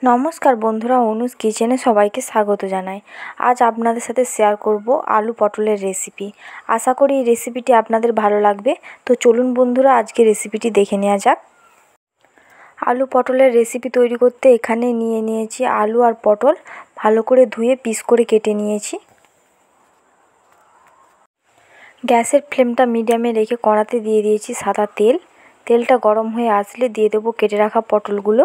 নমস্কার বন্ধুরা, অনুজ কিচেনে সবাইকে স্বাগত জানাই। আজ আপনাদের সাথে শেয়ার করব আলু পটলের রেসিপি। আশা করি এই রেসিপিটি আপনাদের ভালো লাগবে। তো চলুন বন্ধুরা, আজকে রেসিপিটি দেখে নেওয়া যাক। আলু পটলের রেসিপি তৈরি করতে এখানে নিয়ে নিয়েছি আলু আর পটল, ভালো করে ধুয়ে পিস করে কেটে নিয়েছি। গ্যাসের ফ্লেমটা মিডিয়ামে রেখে কড়াতে দিয়ে দিয়েছি সাদা তেল। তেলটা গরম হয়ে আসলে দিয়ে দেবো কেটে রাখা পটলগুলো।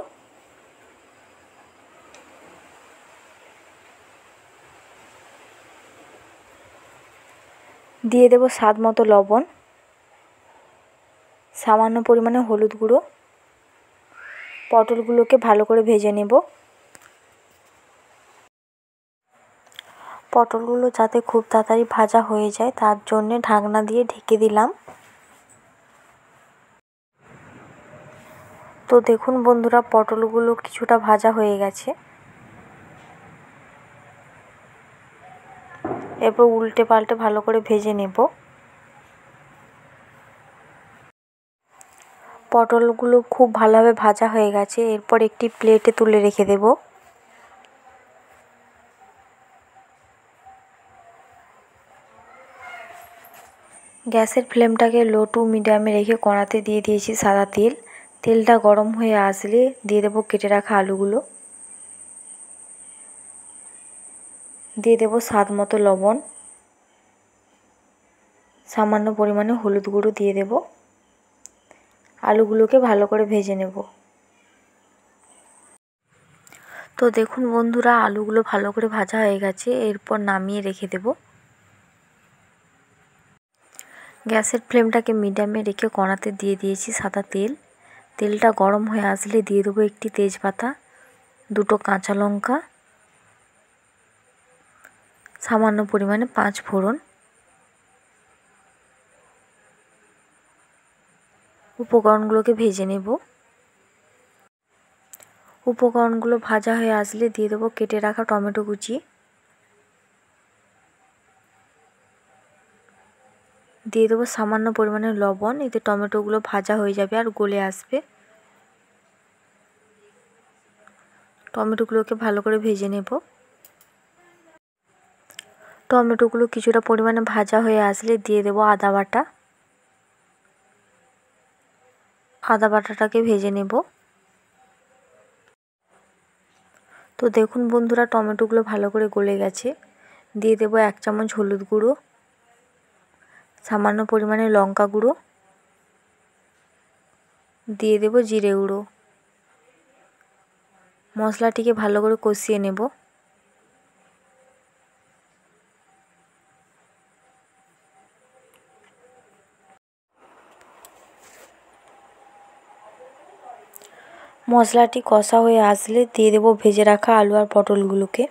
দিয়ে দেব স্বাদ মতো লবণ, সামান্য পরিমাণে হলুদ গুঁড়ো। পটলগুলোকে ভালো করে ভেজে নেব। পটলগুলো যাতে খুব তাড়াতাড়ি ভাজা হয়ে যায় তার জন্যে ঢাকনা দিয়ে ঢেকে দিলাম। তো দেখুন বন্ধুরা, পটলগুলো কিছুটা ভাজা হয়ে গেছে। এরপর উল্টে পাল্টে ভালো করে ভেজে নেব। পটলগুলো খুব ভালোভাবে ভাজা হয়ে গেছে। এরপর একটি প্লেটে তুলে রেখে দেব। গ্যাসের ফ্লেমটাকে লো টু মিডিয়ামে রেখে কড়াতে দিয়ে দিয়েছি সাদা তেল। তেলটা গরম হয়ে আসলে দিয়ে দেবো কেটে রাখা আলুগুলো। দিয়ে দেবো স্বাদ মতো লবণ, সামান্য পরিমাণে হলুদ গুঁড়ো দিয়ে দেব। আলুগুলোকে ভালো করে ভেজে নেব। তো দেখুন বন্ধুরা, আলুগুলো ভালো করে ভাজা হয়ে গেছে। এরপর নামিয়ে রেখে দেব। গ্যাসের ফ্লেমটাকে মিডিয়ামে রেখে কড়াতে দিয়ে দিয়েছি সাদা তেল। তেলটা গরম হয়ে আসলে দিয়ে দেবো একটি তেজপাতা, দুটো কাঁচা লঙ্কা, সামান্য পরিমাণে 5 ফোড়ন। উপকরণগুলোকে ভেজে নেব। উপকরণগুলো ভাজা হয়ে আসলে দিয়ে দেবো কেটে রাখা টমেটো কুচি। দিয়ে দেবো সামান্য পরিমাণে লবণ, এতে টমেটোগুলো ভাজা হয়ে যাবে আর গলে আসবে। টমেটোগুলোকে ভালো করে ভেজে নেব। টমেটোগুলো কিছুটা পরিমাণে ভাজা হয়ে আসলে দিয়ে দেবো আদা বাটা। আদা বাটাটাকে ভেজে নেব। তো দেখুন বন্ধুরা, টমেটোগুলো ভালো করে গলে গেছে। দিয়ে দেবো 1 চামচ হলুদ গুঁড়ো, সামান্য পরিমাণে লঙ্কা গুঁড়ো, দিয়ে দেবো জিরে গুঁড়ো। মশলাটিকে ভালো করে কষিয়ে নেব। মশলাটি কষা হয়ে আসলে দিয়ে দেবো ভেজে রাখা আলু আর পটলগুলোকে।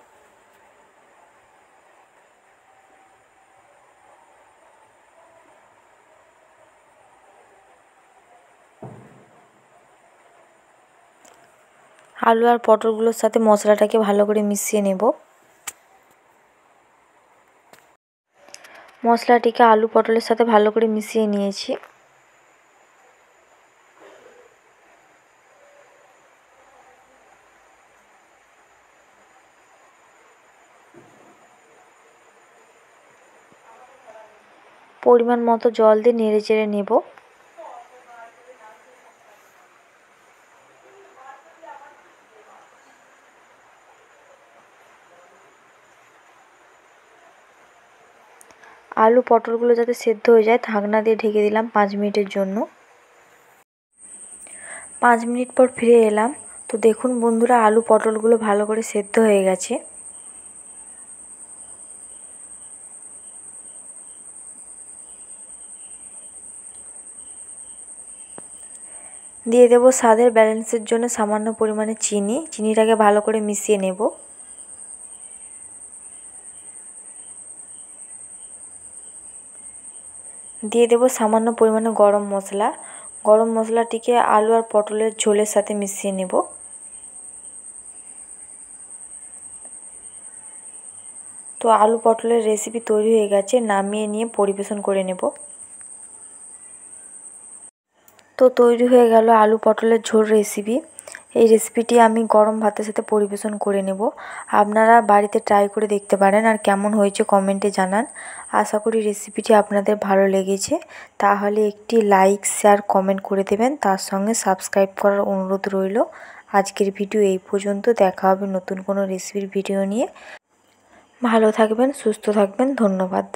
আলু আর পটলগুলোর সাথে মশলাটাকে ভালো করে মিশিয়ে নেব। মশলাটিকে আলু পটলের সাথে ভালো করে মিশিয়ে নিয়েছি। পরিমাণ মতো জল দিয়ে নেড়ে চেড়ে নেব। আলু পটলগুলো যাতে সেদ্ধ হয়ে যায় ঢাকনা দিয়ে ঢেকে দিলাম 5 মিনিটের জন্য। 5 মিনিট পর ফিরে এলাম। তো দেখুন বন্ধুরা, আলু পটলগুলো ভালো করে সেদ্ধ হয়ে গেছে। দিয়ে দেবো স্বাদের ব্যালেন্সের জন্য সামান্য পরিমাণে চিনি। চিনিটাকে ভালো করে মিশিয়ে নেব। দিয়ে দেবো সামান্য পরিমাণে গরম মশলা। গরম মশলাটিকে আলু আর পটলের ঝোলের সাথে মিশিয়ে নেব। তো আলু পটলের রেসিপি তৈরি হয়ে গেছে। নামিয়ে নিয়ে পরিবেশন করে নেব। তো তৈরি হয়ে গেল আলু পটলের ঝোল রেসিপি। এই রেসিপিটি আমি গরম ভাতের সাথে পরিবেশন করে নেব। আপনারা বাড়িতে ট্রাই করে দেখতে পারেন আর কেমন হয়েছে কমেন্টে জানান। আশা করি রেসিপিটি আপনাদের ভালো লেগেছে। তাহলে একটি লাইক, শেয়ার, কমেন্ট করে দেবেন। তার সঙ্গে সাবস্ক্রাইব করার অনুরোধ রইল। আজকের ভিডিও এই পর্যন্ত। দেখা হবে নতুন কোনো রেসিপির ভিডিও নিয়ে। ভালো থাকবেন, সুস্থ থাকবেন। ধন্যবাদ।